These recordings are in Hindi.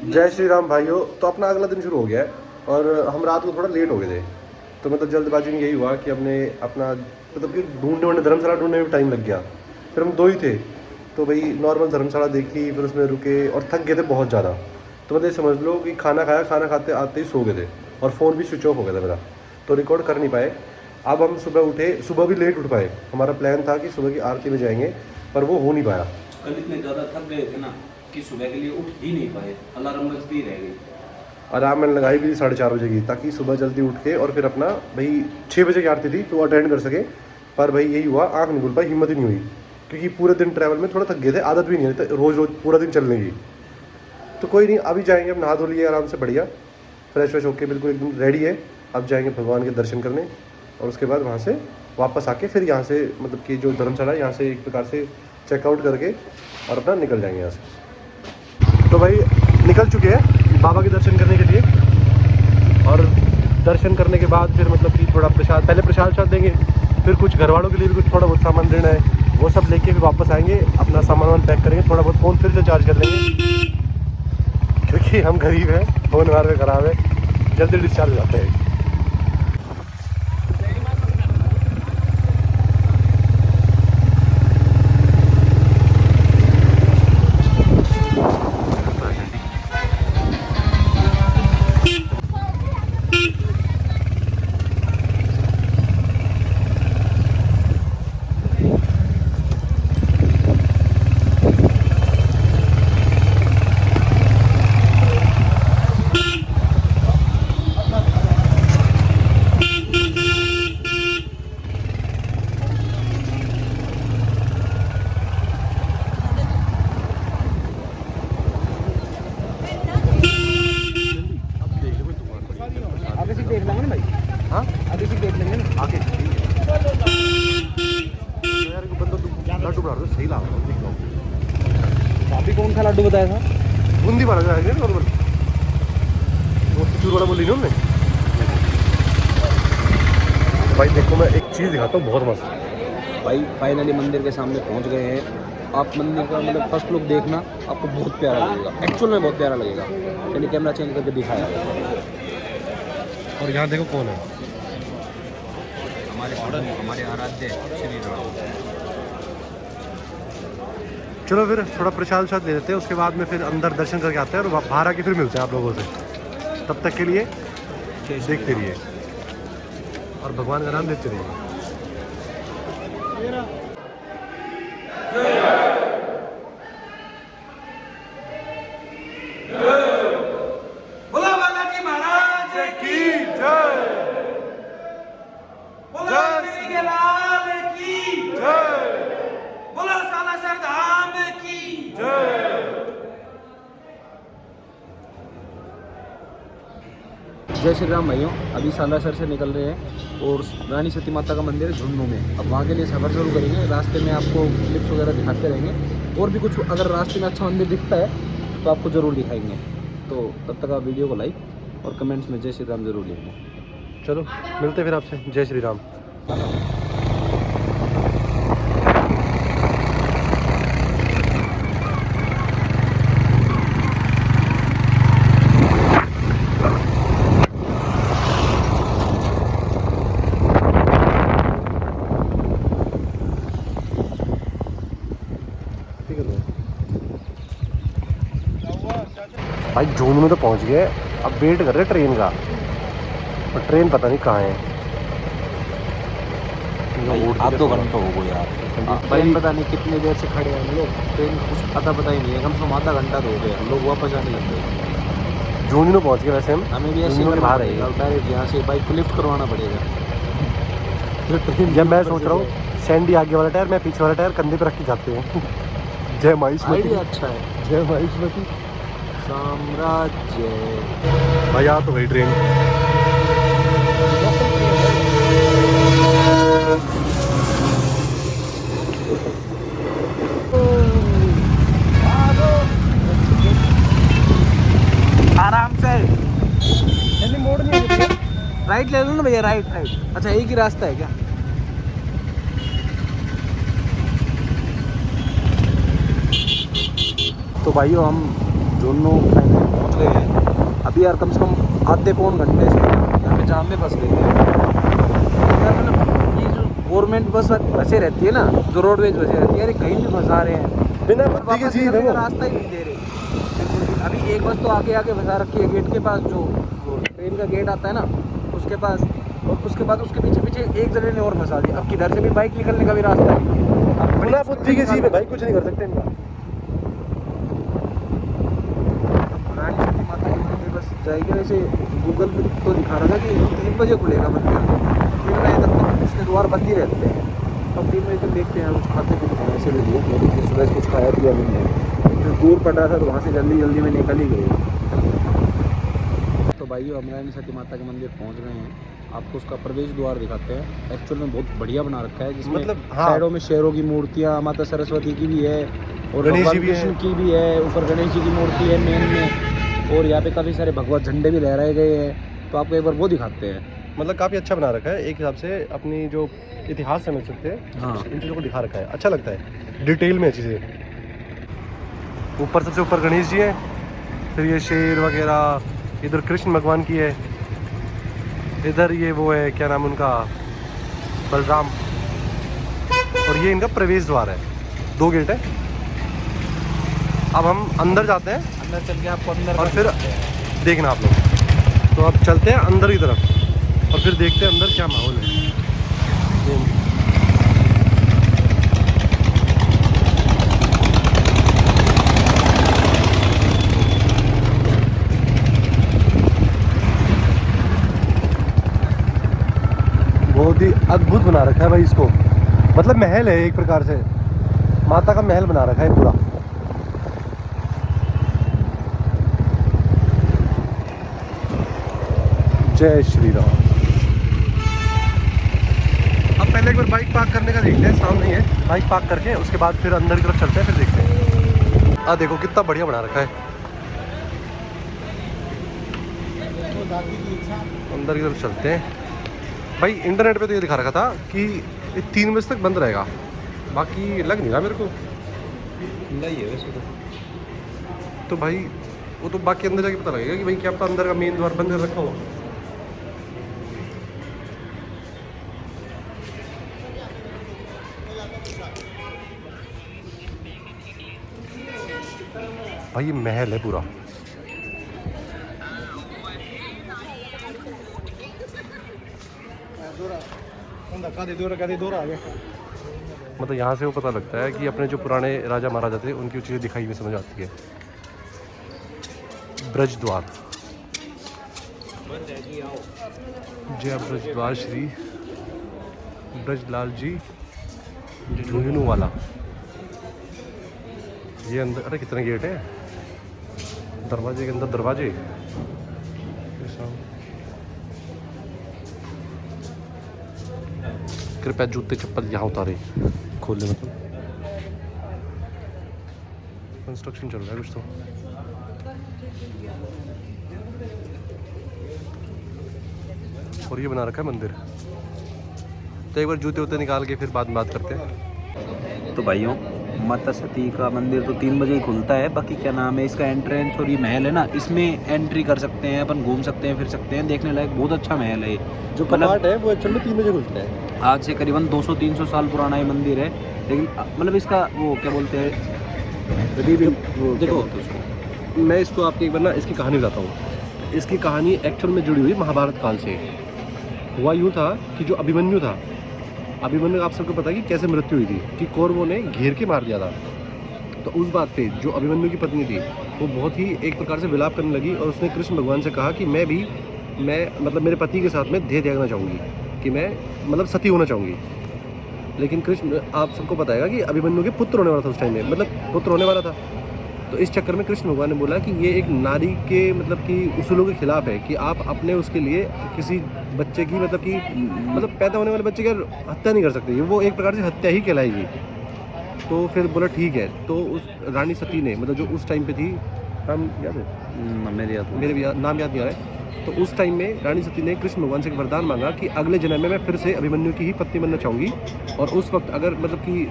जय श्री राम भाइयों। तो अपना अगला दिन शुरू हो गया है और हम रात को थोड़ा लेट हो गए थे। तो मतलब जल्दबाजी में यही हुआ कि हमने अपना मतलब कि ढूंढने धर्मशाला ढूंढने में टाइम लग गया। फिर हम दो ही थे तो भाई नॉर्मल धर्मशाला देखी, फिर उसमें रुके और थक गए थे बहुत ज़्यादा। तो मतलब समझ लो कि खाना खाया, खाना खाते आते ही सो गए थे और फ़ोन भी स्विच ऑफ हो गया था मेरा, तो रिकॉर्ड कर नहीं पाए। अब हम सुबह उठे, सुबह भी लेट उठ पाए। हमारा प्लान था कि सुबह की आरती में जाएंगे पर वो हो नहीं पाया। कल इतने ज़्यादा थक गए थे ना कि सुबह के लिए उठ ही नहीं पाए, अलार्म बजती ही रह गई। आराम मैंने लगाई भी 4:30 बजे की, ताकि सुबह जल्दी उठ के और फिर अपना भाई 6 बजे की आरती थी तो अटेंड कर सके। पर भाई यही हुआ, आँख नहीं खुल पाई, हिम्मत ही नहीं हुई क्योंकि पूरे दिन ट्रैवल में थोड़ा थक गए थे, आदत भी नहीं है रोज़ रोज़ पूरा दिन चलने की। तो कोई नहीं, अभी जाएंगे, अब नहा धो लिए आराम से, बढ़िया फ्रेश व्रेश होके बिल्कुल एकदम रेडी है। अब जाएंगे भगवान के दर्शन करने और उसके बाद वहाँ से वापस आके फिर यहाँ से मतलब कि जो धर्मशाला है यहाँ से एक प्रकार से चेकआउट करके और अपना निकल जाएंगे यहाँ से। तो भाई निकल चुके हैं बाबा के दर्शन करने के लिए और दर्शन करने के बाद फिर मतलब कि थोड़ा प्रसाद, पहले प्रसाद देंगे, फिर कुछ घर वालों के लिए भी कुछ थोड़ा बहुत सामान देना है, वो सब लेके फिर वापस आएंगे, अपना सामान पैक करेंगे, थोड़ा बहुत फ़ोन फिर से चार्ज कर लेंगे क्योंकि हम गरीब हैं, फ़ोन हमारे में ख़राब है, जल्दी डिस्चार्ज हो जाते हैं। देख लेंगे ना भाई। हाँ अभी से देख लेंगे ना आगे यार को बंदा तो लड्डू बना दो, सही लगा देख लो। अभी कौन सा लड्डू बताया था? बूंदी बना जाएगा नॉर्मल, वो खजूर वाला बोली ना उनने। भाई देखो मैं एक चीज़ दिखाता हूँ बहुत मस्त। भाई फाइनली मंदिर के सामने पहुंच गए हैं। आप मंदिर का मतलब फर्स्ट लुक देखना, आपको बहुत प्यारा लगेगा, एक्चुअल में बहुत प्यारा लगेगा। मैंने कैमरा चेंज करके दिखाया। और यहाँ देखो कौन है, हमारे आराध्य श्री राम। चलो फिर थोड़ा प्रसाद दे देते हैं, उसके बाद में फिर अंदर दर्शन करके आते हैं और बाहर आके फिर मिलते हैं आप लोगों से। तब तक के लिए देखते रहिए और भगवान का नाम लेते रहिए। बोला बालाजी महाराज की जय, बोला श्री के लाल की जय, बोला सालासर धाम की जय। जय श्री राम भाइयों, अभी सालासर से निकल रहे हैं और रानी सती माता का मंदिर है झुंझुनू में। अब वहाँ के लिए सफ़र शुरू करेंगे। रास्ते में आपको क्लिप्स वगैरह दिखाते रहेंगे और भी कुछ अगर रास्ते में अच्छा मंदिर दिखता है तो आपको ज़रूर दिखाएंगे। तो तब तक आप वीडियो को लाइक और कमेंट्स में जय श्री राम ज़रूर लिखना। चलो मिलते हैं फिर आपसे। जय श्री राम। भाई झुंझुनू में तो पहुंच गए, अब वेट कर रहे हैं ट्रेन का, और ट्रेन पता नहीं कहाँ है। आप 2 घंटे हो गए यार, ट्रेन पता नहीं कितनी देर से खड़े हैं हम लोग। ट्रेन कुछ पता ही नहीं है, कम से कम आधा घंटा तो हो गया, हम लोग वापस आने लग गए। झुंझुनू पहुंच गए वैसे हम, हमें भी ऐसे ही बाहर है डायरेक्ट यहाँ से बाइक को लिफ्ट करवाना पड़ेगा। जब मैं सोच रहा हूँ सैंडी आगे वाला टायर, मैं पीछे वाला टायर कंधे पे रख के जाते हैं। जय माहिष्मती। अच्छा है, जय माहिष्मती साम्राज्य। भाई आ तो गई ट्रेन। आराम से मोड़ नहीं, राइट ले लो ना भैया, राइट राइट। अच्छा एक ही रास्ता है क्या? तो भाइयों हम दोनों पहुँच गए हैं अभी यार, कम से कम आधे पौन घंटे से यहाँ पे जाम में फंस गए हैं यार। मतलब ये जो गवर्नमेंट बस बसें रहती है ना, जो रोडवेज बसें रहती है यार, ये कहीं भी फंसा रहे हैं, बिना और पत्ती के वापस चीज निकलने है का वो। रास्ता ही नहीं दे रहे बिल्कुल भी। अभी एक बस तो आगे फंसा रखी है गेट के पास, जो ट्रेन का गेट आता है ना उसके पास, और उसके बाद उसके पीछे पीछे एक जने ने और फंसा दिया। अब किधर से भी बाइक निकलने का भी रास्ता नहीं है। अब बड़ी बिना बुद्धि के चीज है भाई, कुछ नहीं कर सकते इनका। रानी सती माता के मंदिर बस जाएगी ना, ऐसे गूगल पे तो दिखा रहा था कि 3 बजे खुलेगा मंदिर, 3 बजे तक तो उसके द्वार बंद ही रहते हैं। अब 3 बजे तक देखते हैं, कुछ खाते पीते हैं, ऐसे भी भूख लगी थी, सुबह से कुछ खाया पिया नहीं है, फिर दूर पड़ रहा था तो वहाँ से जल्दी जल्दी में निकल ही गए। तो भाइयों हम रानी सती माता के मंदिर पहुँच गए हैं, आपको उसका प्रवेश द्वार दिखाते हैं। एक्चुअल में बहुत बढ़िया बना रखा है, जिसमें मतलब हाँ। साइडों में शेरों की मूर्तियाँ, माता सरस्वती की भी है और गणेश जी भगवान भी है। कृष्ण की भी है, ऊपर गणेश जी की मूर्ति है मेन में, और यहाँ पे काफ़ी सारे भगवत झंडे भी लहराए गए हैं। तो आपको एक बार वो दिखाते हैं। मतलब काफ़ी अच्छा बना रखा है, एक हिसाब से अपनी जो इतिहास समझ सकते हैं हाँ इन चीज़ों को दिखा रखा है, अच्छा लगता है डिटेल में अच्छी से। ऊपर सबसे ऊपर गणेश जी हैं, फिर ये शेर वगैरह, इधर कृष्ण भगवान की है, इधर ये वो है क्या नाम उनका, बलराम, और ये इनका प्रवेश द्वार है। 2 गेट है। अब हम अंदर जाते हैं अंदर चल के आपको अंदर और फिर देखना आप लोग। तो अब चलते हैं अंदर की तरफ और फिर देखते हैं अंदर क्या माहौल है। बहुत ही अद्भुत बना रखा है भाई इसको, मतलब महल है एक प्रकार से, माता का महल बना रखा है पूरा। जय श्री राम। अब पहले एक बार बाइक पार्क करने का देखते हैं, सामने ही है, बाइक पार्क करके उसके बाद फिर अंदर की तरफ चलते हैं, फिर देखते हैं। देखो कितना बढ़िया बना रखा है, अंदर की तरफ चलते हैं। भाई इंटरनेट पे तो ये दिखा रखा था कि ये 3 बजे तक बंद रहेगा, बाकी लग नहीं रहा मेरे को। नहीं है वैसे तो भाई वो तो बाकी अंदर जाके पता लगेगा कि भाई क्या पता अंदर का मेन द्वार बंद कर रखा हो। भाई ये महल है पूरा। मतलब यहाँ से वो पता लगता है कि अपने जो पुराने राजा महाराजा थे उनकी चीज़ें दिखाई हुई समझ आती है। ब्रज द्वार, जय ब्रज द्वार श्री ब्रजलाल जी झुंझुनू वाला। ये अंदर, अरे कितने गेट है, दरवाजे के अंदर दरवाजे। कृपया जूते चप्पल यहाँ उतारे, खोलने मतलब कंस्ट्रक्शन चल रहा है कुछ तो। और ये बना रखा है मंदिर। तो एक बार जूते वूते निकाल के फिर बाद में बात करते हैं। तो भाइयों माता सती का मंदिर तो 3 बजे ही खुलता है, बाकी क्या नाम है इसका एंट्रेंस और ये महल है ना, इसमें एंट्री कर सकते हैं अपन, घूम सकते हैं, फिर सकते हैं, देखने लायक बहुत अच्छा महल है। जो कपाट है वो एक्चुअली 3 बजे खुलता है। आज से करीबन 200-300 साल पुराना ये मंदिर है, लेकिन मतलब इसका वो क्या बोलते हैं, देखो मैं इसको आपको एक बार ना इसकी कहानी बताता हूँ। इसकी कहानी एक्चुअल में जुड़ी हुई महाभारत काल से। हुआ यूँ था कि जो अभिमन्यु था, अभिमन्यु आप सबको पता है कि कैसे मृत्यु हुई थी, कि कौरवों ने घेर के मार दिया था। तो उस बात पे जो अभिमन्यु की पत्नी थी वो बहुत ही एक प्रकार से विलाप करने लगी और उसने कृष्ण भगवान से कहा कि मैं मतलब मेरे पति के साथ में देह त्यागना चाहूँगी, कि मैं मतलब सती होना चाहूँगी। लेकिन कृष्ण, आप सबको पता है कि अभिमन्यु के पुत्र होने वाला था उस टाइम में, मतलब पुत्र होने वाला था। तो इस चक्कर में कृष्ण भगवान ने बोला कि ये एक नारी के मतलब कि उसूलों के खिलाफ है कि आप अपने उसके लिए किसी बच्चे की मतलब पैदा होने वाले बच्चे की हत्या नहीं कर सकते, वो एक प्रकार से हत्या ही कहलाएगी। तो फिर बोला ठीक है। तो उस रानी सती ने, मतलब जो उस टाइम पे थी, नाम याद है मेरे भी नाम याद नहीं आ रहा है। तो उस टाइम में रानी सती ने कृष्ण भगवान से एक वरदान मांगा कि अगले जन्म में मैं फिर से अभिमन्यु की ही पत्नी बनना चाहूँगी, और उस वक्त अगर मतलब कि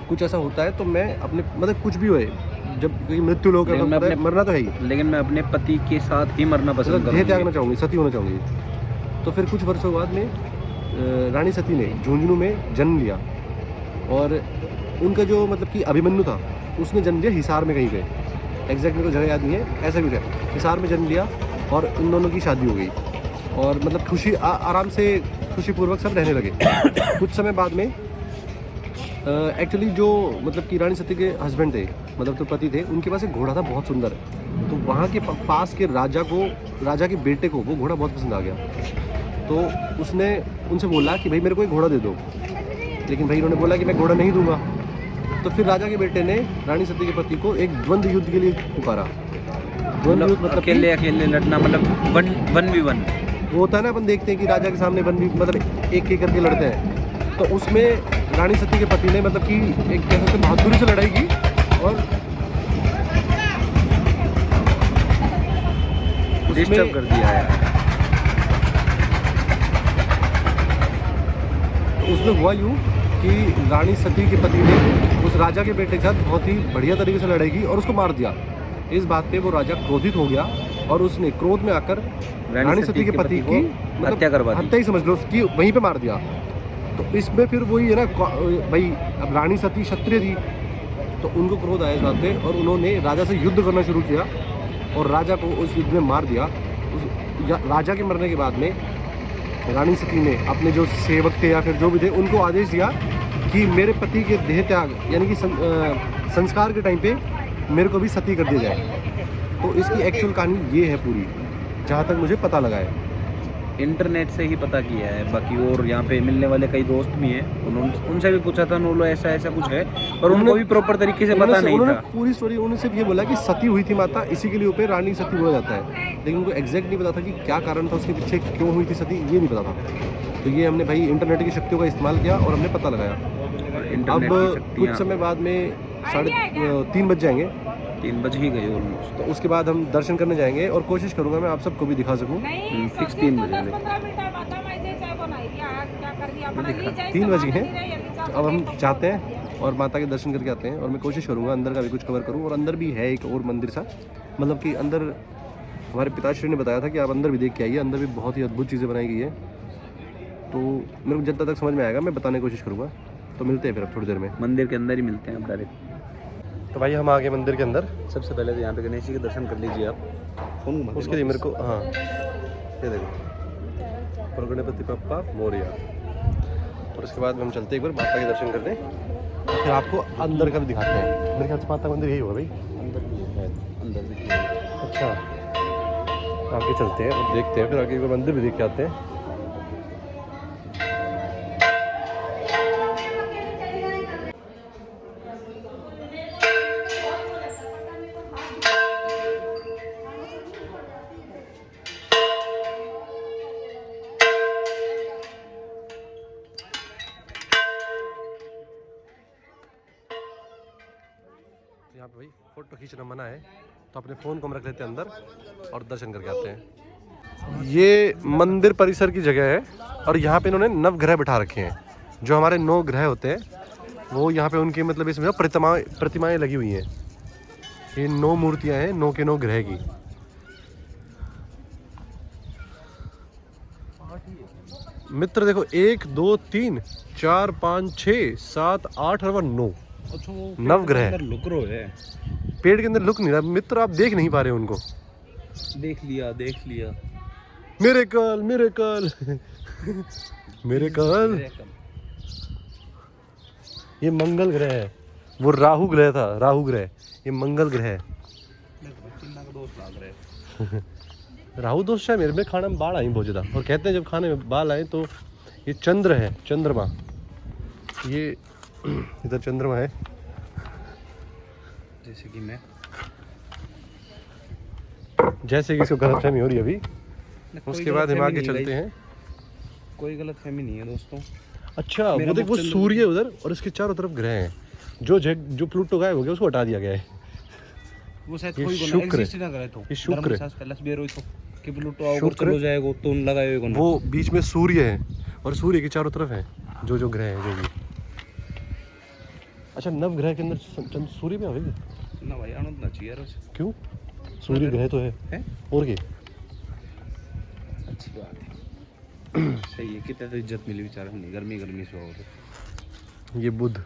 कुछ ऐसा होता है तो मैं अपने मतलब कुछ भी होए जब क्योंकि मृत्यु लोग लेकिन मैं मरना तो है ही, लेकिन मैं अपने पति के साथ ही मरना पसंद मतलब देह करूँगी। त्यागना चाहूँगी, सती होना चाहूँगी। तो फिर कुछ वर्षों बाद में रानी सती ने झुंझुनू में जन्म लिया और उनका जो मतलब कि अभिमन्यु था उसने जन्म लिया हिसार में कहीं पे, एग्जैक्ट मेरे को जगह याद नहीं है, ऐसा कुछ है, हिसार में जन्म लिया और इन दोनों की शादी हो गई और मतलब खुशी आराम से खुशीपूर्वक सब रहने लगे। कुछ समय बाद में एक्चुअली जो मतलब कि रानी सती के हस्बैंड थे, मतलब तो पति थे, उनके पास एक घोड़ा था बहुत सुंदर, तो वहाँ के पास के राजा के बेटे को वो घोड़ा बहुत पसंद आ गया। तो उसने उनसे बोला कि भाई मेरे को एक घोड़ा दे दो, लेकिन भाई उन्होंने बोला कि मैं घोड़ा नहीं दूंगा। तो फिर राजा के बेटे ने रानी सती के पति को एक द्वंद्व युद्ध के लिए पुकारा। द्वंद्व युद्ध मतलब अकेले अकेले लड़ना, मतलब 1v1 वो होता है ना, अपन देखते हैं कि राजा के सामने मतलब एक एक करके लड़ते हैं। तो उसमें रानी सती के पति ने मतलब कि एक कह सकते हैं बहादुरी से लड़ाई की और डिस्टर्ब कर दिया यार। तो उसमें हुआ यूँ कि रानी सती के पति ने उस राजा के बेटे के साथ बहुत ही बढ़िया तरीके से लड़ाई की और उसको मार दिया। इस बात पे वो राजा क्रोधित हो गया और उसने क्रोध में आकर रानी सती के पति की मतलब हत्या करवा दी। हत्या ही समझ लो उसकी, वहीं पे मार दिया। तो इसमें फिर वही है ना भाई, अब रानी सती क्षत्रिय थी तो उनको क्रोध आया इस बात पे और उन्होंने राजा से युद्ध करना शुरू किया और राजा को उस युद्ध में मार दिया। राजा के मरने के बाद में रानी सती ने अपने जो सेवक थे या फिर जो भी थे उनको आदेश दिया कि मेरे पति के देह त्याग यानी कि संस्कार के टाइम पे मेरे को भी सती कर दिया जाए। तो इसकी एक्चुअल कहानी ये है पूरी, जहाँ तक मुझे पता लगा है। इंटरनेट से ही पता किया है, बाकी और यहाँ पे मिलने वाले कई दोस्त भी हैं, उनसे भी पूछा था, उन्होंने ऐसा ऐसा कुछ है पर उनको भी प्रॉपर तरीके से पता नहीं था। पूरी स्टोरी उन्होंने सिर्फ ये बोला कि सती हुई थी माता, इसी के लिए ऊपर रानी सती बोला जाता है, लेकिन उनको एग्जैक्ट नहीं पता था कि क्या कारण था उसके पीछे, क्यों हुई थी सती, ये नहीं पता था। तो ये हमने भाई इंटरनेट की शक्तियों का इस्तेमाल किया और हमने पता लगाया। अब कुछ समय बाद में 3:30 बज जाएंगे, 3 बज ही गए ऑलमोस्ट। तो उसके बाद हम दर्शन करने जाएंगे और कोशिश करूंगा मैं आप सबको भी दिखा सकूं। फिक्स 3 बजे 3 बज गए हैं। अब हम जाते हैं और माता के दर्शन करके आते हैं और मैं कोशिश करूंगा अंदर का भी कुछ कवर करूं। और अंदर भी है एक और मंदिर सा, मतलब कि अंदर हमारे पिताश्री ने बताया था कि आप अंदर भी देख के आइए, अंदर भी बहुत ही अद्भुत चीज़ें बनाई गई है। तो मेरे को जितना तक समझ में आएगा मैं बताने की कोशिश करूँगा। तो मिलते हैं फिर अब थोड़ी देर में, मंदिर के अंदर ही मिलते हैं अब डायरेक्ट। तो भाई हम आ गए मंदिर के अंदर। सबसे पहले तो यहाँ पे गणेश जी के दर्शन कर लीजिए आप। फोन घुमा उसके लिए मेरे को हाँ ये देखो, और गणपति बप्पा मोरया। और उसके बाद हम चलते एक बार माता के दर्शन करने, और फिर आपको अंदर का भी दिखाते हैं। मेरे ख्याल से माता मंदिर यही होगा भाई, अंदर भी है, अंदर भी। अच्छा आगे चलते हैं और देखते हैं, फिर आगे एक बार मंदिर भी देख के आते हैं। यहाँ पे भाई फोटो खींचना मना है, तो अपने फ़ोन को हम रख लेते हैं अंदर और दर्शन करके आते हैं। ये मंदिर परिसर की जगह है और यहाँ पे इन्होंने नवग्रह बिठा रखे हैं। जो हमारे 9 ग्रह होते हैं वो यहाँ पे उनकी मतलब इसमें प्रतिमाएं लगी हुई हैं। ये 9 मूर्तियाँ हैं 9 के 9 ग्रह की। मित्र देखो 1 2 3 4 5 6 7 8 और 9 नवग्रह लुक रो है। पेड़ के अंदर लुक नहीं रहा मित्र, आप देख नहीं पा रहे उनको। देख लिया मेरे कल मेरे कल। ये मंगल ग्रह है, वो राहु ग्रह था, राहु ग्रह, ये मंगल ग्रह है। राहु दोष है मेरे में, खाने में बाढ़ आई बहुत ज़्यादा, और कहते हैं जब खाने में बाल आए तो ये चंद्र है, चंद्रमा। ये इधर चंद्रमा है, जैसे कि इसको गलतफहमी हो रही है अभी। उसके बाद हम आगे चलते हैं। कोई गलतफहमी नहीं है दोस्तों। अच्छा वो देख, वो सूर्य उधर और इसके चारों तरफ ग्रह हैं। जो प्लूटो गायब हो गया उसको हटा दिया गया है। वो शायद ये कोई शुक्र एग्जिस्ट ना करे तो ये शुक्र कि प्लूटो आओगे चलो जाएगा तो लगाए हुए। वो बीच में सूर्य है और सूर्य के चारों तरफ है जो ग्रह है जो भी। अच्छा नवग्रह के अंदर सूर्य भी आएगी। ना भाई आनंद ना चाहिए रोज क्यों? सूर्य ग्रह तो है हैं? और क्या? अच्छी बात है सही है कितने तो इज्जत मिली बेचारा नहीं गर्मी गर्मी से हो ये बुध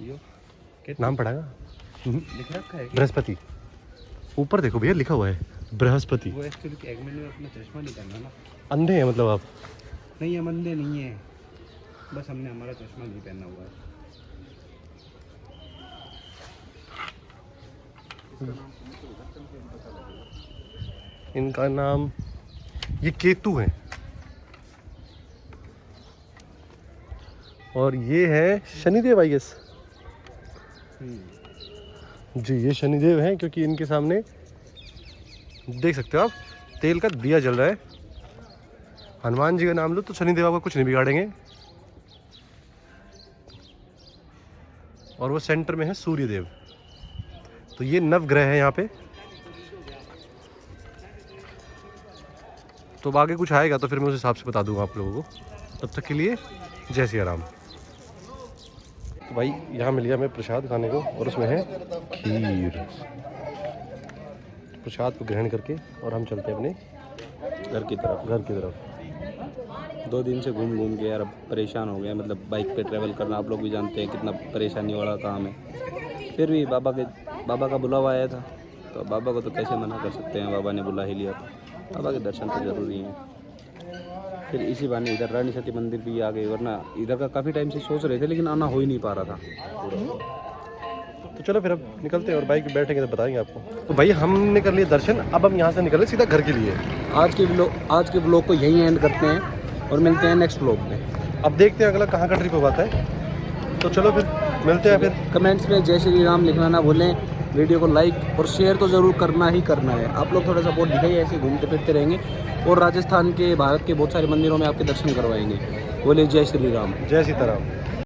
यो नाम पढ़ागा? लिख रखा है क्या? बृहस्पति। ऊपर देखो भैया लिखा हुआ है बृहस्पति। वो एक्चुअली एक मिनट में अपना चश्मा नहीं पहनना ना अंधे हैं मतलब आप? नहीं ये मंदे नहीं है बस हमने हमारा चश्मा नहीं पहना हुआ है इनका नाम ये केतु है और ये है शनिदेव आई गेस। जी ये शनिदेव हैं क्योंकि इनके सामने देख सकते हो आप तेल का दिया जल रहा है। हनुमान जी का नाम लो तो शनिदेव आपका कुछ नहीं बिगाड़ेंगे। और वो सेंटर में है सूर्यदेव। तो ये नवग्रह है यहाँ पे। तो अब आगे कुछ आएगा तो फिर मैं उस हिसाब से बता दूंगा आप लोगों को। तब तक के लिए जय सिया राम। तो भाई यहाँ मिल गया हमें प्रसाद खाने को और उसमें है खीर। प्रसाद को ग्रहण करके और हम चलते हैं अपने घर की तरफ 2 दिन से घूम घूम के यार अब परेशान हो गया मतलब बाइक पे ट्रैवल करना आप लोग भी जानते हैं कितना परेशानी वाला काम है। फिर भी बाबा का बुलावा आया था तो बाबा को तो कैसे मना कर सकते हैं बाबा ने बुला ही लिया था। बाबा के दर्शन तो ज़रूरी हैं। फिर इसी बहाने इधर रानी सती मंदिर भी आ गए वरना इधर का काफ़ी टाइम से सोच रहे थे लेकिन आना हो ही नहीं पा रहा था। तो चलो फिर अब निकलते हैं और बाइक पे बैठेंगे तो बताएंगे आपको। तो भाई हमने कर लिए दर्शन। अब हम यहाँ से निकल रहे सीधा घर के लिए। आज के ब्लॉग को यहीं एंड करते हैं और मिलते हैं नेक्स्ट ब्लॉग में। अब देखते हैं अगला कहाँ का ट्रिप होता है। तो चलो फिर मिलते हैं फिर। कमेंट्स में जय श्री राम लिखना ना भूलें। वीडियो को लाइक और शेयर तो ज़रूर करना ही करना है। आप लोग थोड़ा सपोर्ट दिखाइए ऐसे घूमते फिरते रहेंगे और राजस्थान के भारत के बहुत सारे मंदिरों में आपके दर्शन करवाएंगे। बोले जय श्री राम। जय सीताराम।